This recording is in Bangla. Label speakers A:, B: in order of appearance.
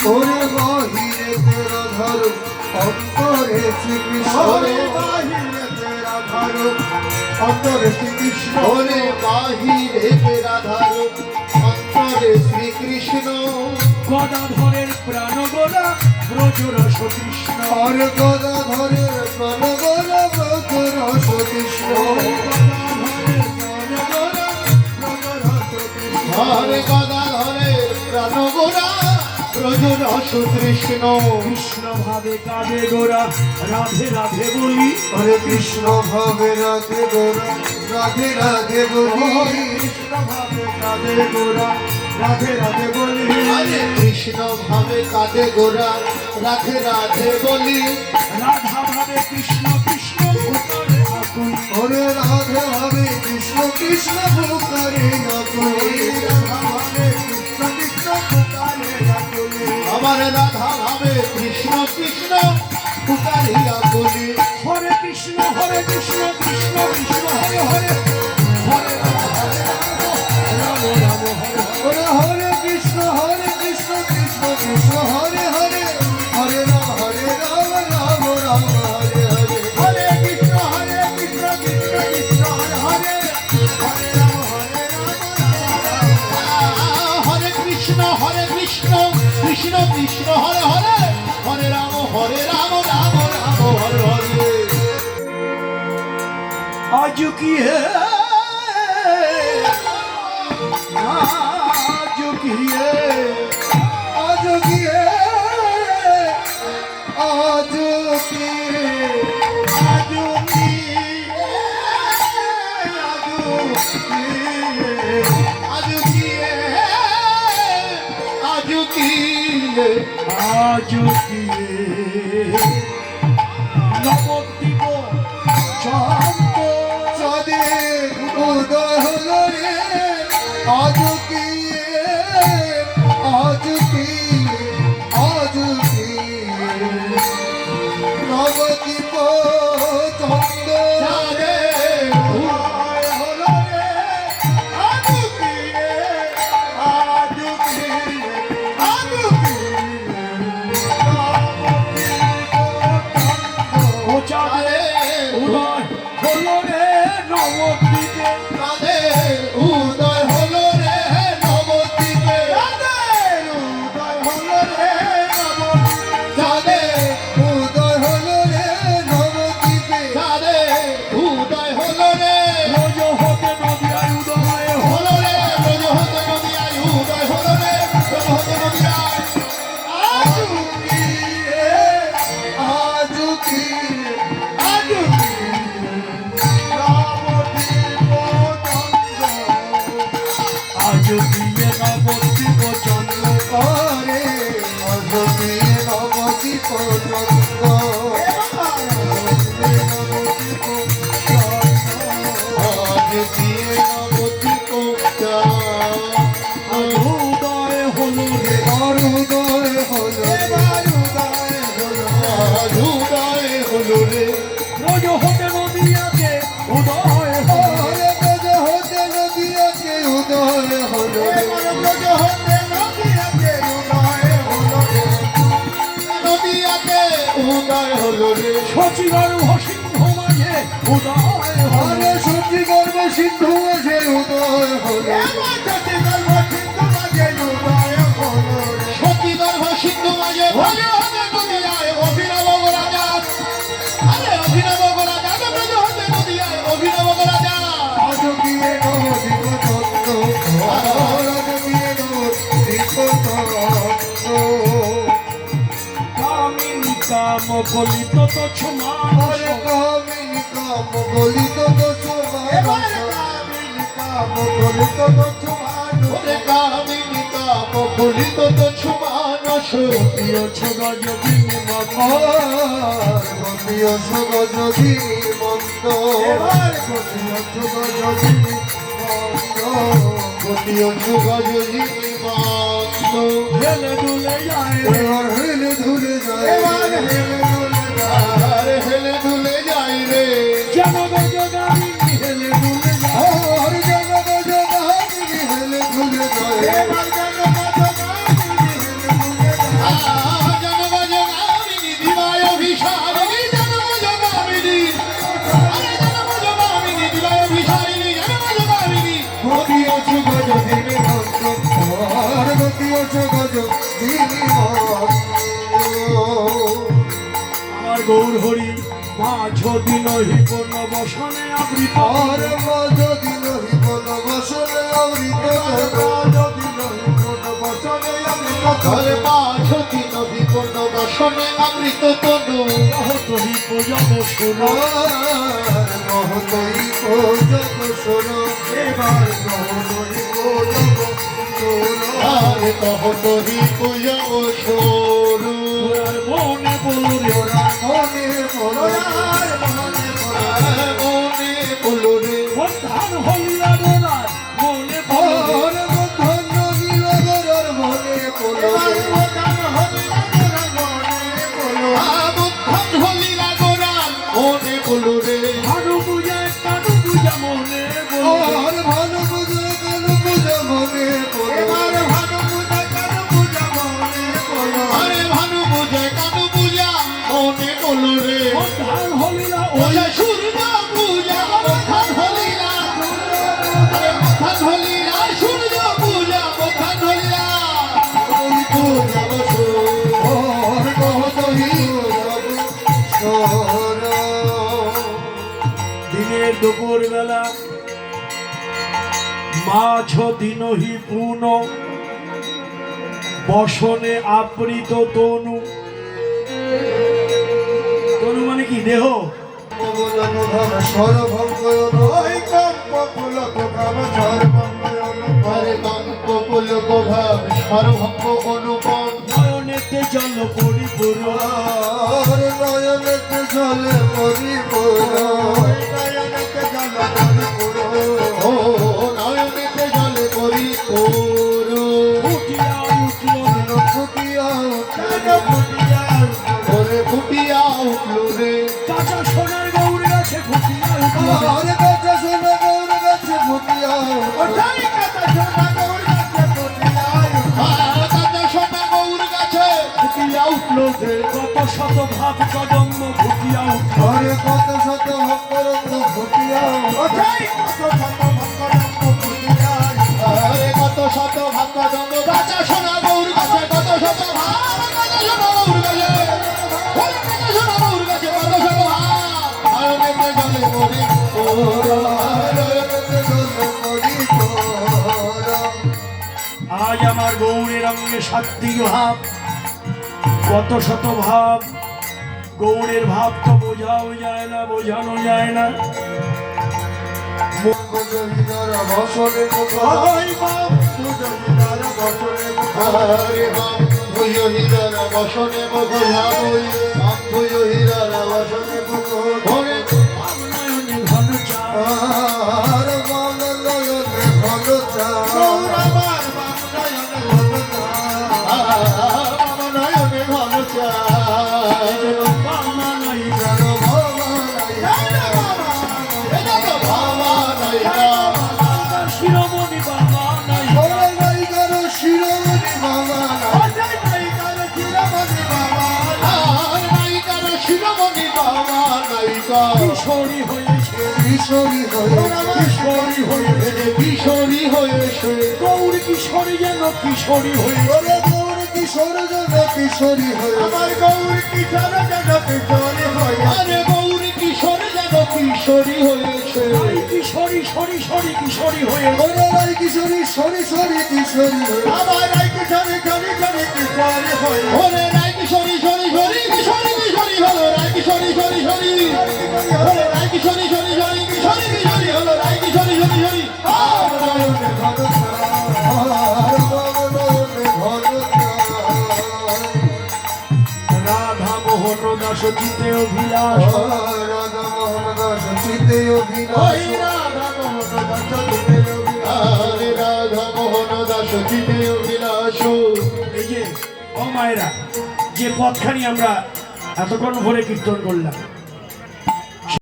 A: ওরে বাহিরে তেরা ধরো অন্তরে শ্রীকৃষ্ণ
B: ওরে বাহিরে তেরা ধরো অন্তরে শ্রীকৃষ্ণ
A: ওরে বাহিরে তেরা ধরো অন্তরে শ্রীকৃষ্ণ
B: গদাধরের প্রাণ গোলা ব্রজরস কৃষ্ণ
A: আর গদাধরের প্রাণ গোলা ব্রজরস কৃষ্ণ হরে গদাধরের প্রাণ গোলা ব্রজরস কৃষ্ণ
B: কৃষ্ণ ভাবে কাঁদে গোরা রাধে রাধে বলি
A: হরে কৃষ্ণ ভাবে রাধে গোরা রাধে রাধে বলি
B: কৃষ্ণ ভাবে কাঁদে গোরা রাধে রাধে বলি
A: হরে কৃষ্ণ ভাবে কাঁদে গোরা রাধে রাধে বলি
B: রাধা ভাবে কৃষ্ণ কৃষ্ণ ভূতারে আকুল
A: হরে রাধে ভাবে কৃষ্ণ কৃষ্ণ পুকারে আকুলি
B: রাধা ভাবে কৃষ্ণ কৃষ্ণ ভূতারে আকুল
A: আমার রাধা ভাবে কৃষ্ণ কৃষ্ণ পুকারে আকুলি
B: হরে কৃষ্ণ কৃষ্ণ কৃষ্ণ হরে হরে হরে রাম হরে রাম রাম রাম হরে
A: হরে হরে কৃষ্ণ কৃষ্ণ কৃষ্ণ হরে হরে হরে রাম রাম রাম হরে হরে
B: হরে কৃষ্ণ কৃষ্ণ কৃষ্ণ হরে হরে হরে রাম
A: হরে কৃষ্ণ কৃষ্ণ কৃষ্ণ হরে হরে হরে রাম রাম রাম হরে হরে
B: आज की है आज की है
A: आज की आज की
B: आज की
A: आज की आज की
B: आज की नवद्वीप चांद
A: চাঁদের উদয় হলো রে আজ কি আজ কি আজ কি নবদ্বীপ চন্দ্র
B: চাঁদের উদয় হলো রে আজ কি আজ কি আজ কি ও চাঁদের উদয় হলো রে নবদ্বীপে
A: চাঁদের উদয় হলো রে নবদ্বীপে
B: চাঁদের উদয় হলো রে নবদ্বীপে
A: চাঁদের উদয় হলো রে নবদ্বীপে চাঁদের উদয় হলো রে
B: রোজ হতে নদিয়ায় উদয় হলো
A: হলো রে রোজ হতে নদিয়ায় উদয় হলো রে রোজ হতে নদিয়ায়
B: আজ কি
A: আজ কি
B: আজ কি নবদ্বীপ চন্দ্র আজ কি নবদ্বীপ চন্দ্র
A: করে মধুমী নবদ্বীপ চন্দ্র আজ দিয়ে নবদ্বীপ
B: উদয় হলো রে
A: অরুদয় হলো
B: এবার উদয় হলো
A: অরুদয় হলো রে
B: রোজ হতে নদিয়াতে উদয় হলো
A: হরে গজ হতে নদিয়াকে উদয় হলো
B: এবার রোজ হতে নদিয়াতে উদয় হলো
A: নদিয়াকে উদয় হলো রে
B: সচিগর্ভ সিংহ মাঝে উদয় হলো
A: হরে সত্যি গর্ব সিন্ধু মাঝে উদয় হলো
B: এবার সচিগর্ভ সিংহ মাঝে উদয় হলো
A: সত্যি গর্ভ সিন্ধু মাঝে ভোগে হতে নদিয়ায় অভিনব রাজা আরে অভিনব রাজা ব্রজ হতে নদিয়ায় অভিনব রাজা
B: আজ গিয়ে নবদ্বীপ চন্দ্র
A: আজ দিয়ে নবদ্বীপ চন্দ্র
B: কামিনী কাম কলিত তছমান
A: হরে কামিনী কাম গলিত
B: এবার
A: দোষ
B: কামিনী কাম কলিত তছমান
A: ওরে কামিনী কাম গলিত দোষ মানস
B: প্রিয় ছোট যোগিনী মত
A: গতীয় সগজী মন্দ
B: এবার প্রিয় ছোট যোগিনী
A: গতীয় সগজী মন্দ
B: হেলে দুলে যায় রে
A: এবার হেলে ধুলে যায়
B: এবার হেলে দুলে যায়
A: আর হেলে ধুলে যায় রে
B: যেন গজগামী হেলে দুলে যায়
A: আর জগৎ জগৎ হেলে ধুলে যায়
B: এবার যেন গজগামী হেলে দুলে যায় গৌর হরি মাঝ দিন হিপন বসনে আবৃত
C: আর যদি নহি কোন বসনে অমৃত যদি নহি কোন বসনে অমৃত
A: ঘরে মাঝতি নদী পূর্ণ বসনে অমৃত তনু
B: মহত হিপ যব সুর
C: মহতই কোজক সুর
B: এবার
C: মহতই কোজক সুর
A: আর কহতরি পূজা সরু
B: ওরার মনে বলুরে ওরা
C: মনে মনোয়ার মনে
A: মনে বলুরে
B: ধান হল্লা গোলার মনে বলুরে
C: আর বন্ধন নহিল গরর মনে পড়ে
A: বুদ্ধন হলিলা গোরাল মনে বলুরে
B: ভানু পূজায় কানু পূজা মনে বলুরে
C: আর ভালো বুঝে কেন বুঝে মনে পড়ে ভালো বুঝে কেন বুঝে মনে পড়ে
A: আরে ভানু পূজা কানু পূজা মনে বলুরে
B: ধান হলিলা
A: ওলা সূর্য পূজা মথান হলিলা আরে মথান হলিলা সূর্য পূজা মথান হলিলা ওই পূজা বসু
C: আর কহতহি সর
B: দিনের দুপুর বেলা মাঝ দিনহি পূর্ণ বসনে আবৃত তনু তনু মানে কি দেহ
A: আরে কম্প পুলক ভাব সর্বঙ্গ অনুপম
B: নয়নেতে জল পরিপূর্ণ
C: জলে
A: ও নয়নেতে জলে করি করু
B: ফুটিয়া উঠল
A: ওরে ফুটিয়া উঠল রে
B: কাঁচা সোনার গৌর গাছে ফুটিয়া উঠল
A: ওটাই কাঁচা সোনা গৌর গাছে ফুটিয়া উঠল রে
B: কত শত ভাব কদম্ব ফুটিয়া উঠল
C: কত শত ভক্তরঙ্গ ফুটিয়া
A: ওটাই আরে কত শত ভাগ দম কাঁচা সোনা গৌর গাছে কত শত ভাগ কাঁচা সোনা গৌর গাছে ওরে কাঁচা সোনা গৌর গাছে কত শত ভাগ আয়নেতে জলে করি করু
B: আজ আমার গৌরের অঙ্গে সাত্বিক ভাব কত শত ভাব গৌরের ভাব তো বোঝাও যায় না বোঝানো যায় না
A: আরে বাম ভুয়ো হীরার বসনে মগলাবই বাম ভুয়ো হীরার বসনে ওরে
B: নয়নে ঘন চাঁদ
A: বাম নয়নে ঘন চায়
B: বামা নাই
A: এটা তো ভাবা নাই না
B: শিরোমণি বামা নাই অজয় নাই কারো শিরোমণি বামা নাই।
A: আর নাই কারো শিরোমণি বাবা নাইকা
B: কিশোরী হয়েছে
C: কিশোরী
B: কিশোরী হয়েছে
A: কিশোরী হয়েছে
B: গৌর কিশোরী যেন কিশোরী হয়েছে
C: কিশোর যেন কিশোরী হয়ে
A: আমার গৌর কিশোর যেন কিশোরী হয়ে আরে গৌর কিশোর যেন কিশোরী হয়েছে
B: নাই কিশোরী সরি সরি কিশোরী হয়ে
C: রাই কিশোরী সরি সরি কিশোরী হয়ে
A: আমার রাই কিশোরী সরি সরি কিশোরী হয়ে ওরে রাই কিশোরী সরি সরি কিশোরী কিশোরী হলো রাই কিশোরী সরি সরি ওরে রাই কিশোরী সরি সরি কিশোরী কিশোরী হলো রাই কিশোরী সরি সরি আর নয়নে ঘন
B: রাধা মোহন দাস চিতে অভিলাষ
A: ওই রাধা মোহন দাস চিতে অভিলাষ রাধা মোহন দাস চিতে অভিলাষ
B: এই যে ও মায়েরা যে পথখানি আমরা এতক্ষণ ভরে কীর্তন করলাম